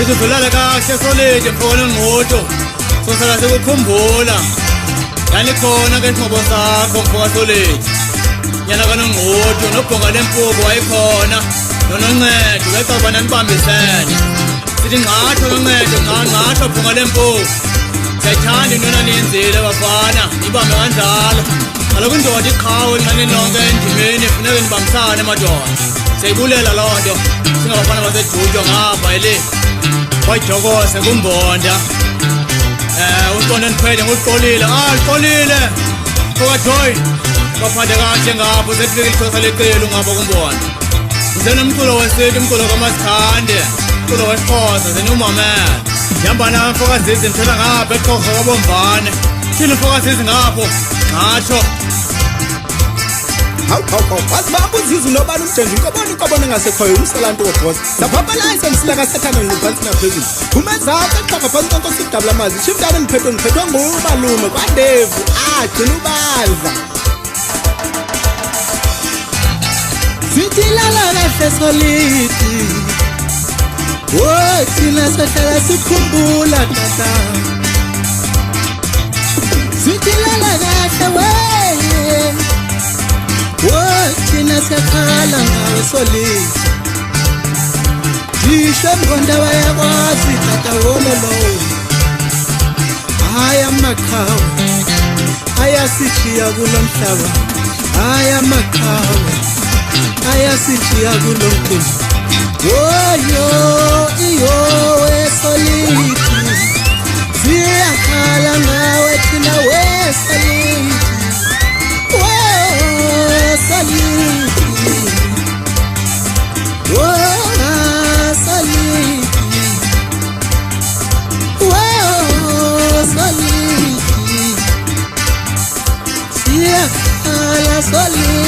Sizolala kahle solide mfowethu ngomoto sosala sekukhumbula yani khona ke inqobo sakho mfowethu solide yana kanongoto nobhonga lempuku wayikhona nononcedo becabana nibambisene sithi ngqatho noncedo ngqatho bhonga lempuku siyathanda intona niyenzile bafana nibambe kanjalo kaloku indoda iqhawe nxani nonke endimeni funeka nibambisane madoda siyayibulela loo nto singabafana basejujo ngapha ele wayijokose kumbonda uqonda niphele nguliqolile liqolile phakathi baphathe kahle ngapho sefike ixesha lecelo ngapho kumbonda ngisenomculo wesintu umculo kaMasikhande umculo wesixhosa zenomamela ndihamba namfokazisi ndithetha ngapha eqhorho kwabomvane thina umfokazisi ngapho ngatsho wazi baba uzizi nobani umjenje inkobona engasekhoyo umselanto wobhosa laphapalayise msilaka sethana ngiphansi naphezulu umezapha eqhaga phansi konkosi idabula amazi shimdane niphethwe ngumalume kwandevu agcina ubadla sitilala kahle solidi thina sihlala sikhumbula tata sitilala kahle thina siyakhala ngawe solidi disho mngonda bayakwazi tata wololo haya makhawa ayasishiya kulo mhlaba haya makhawa ayasishiya kulo mkhulu iyo wesolidi siyakhala ngawe thina wesolidi Solid.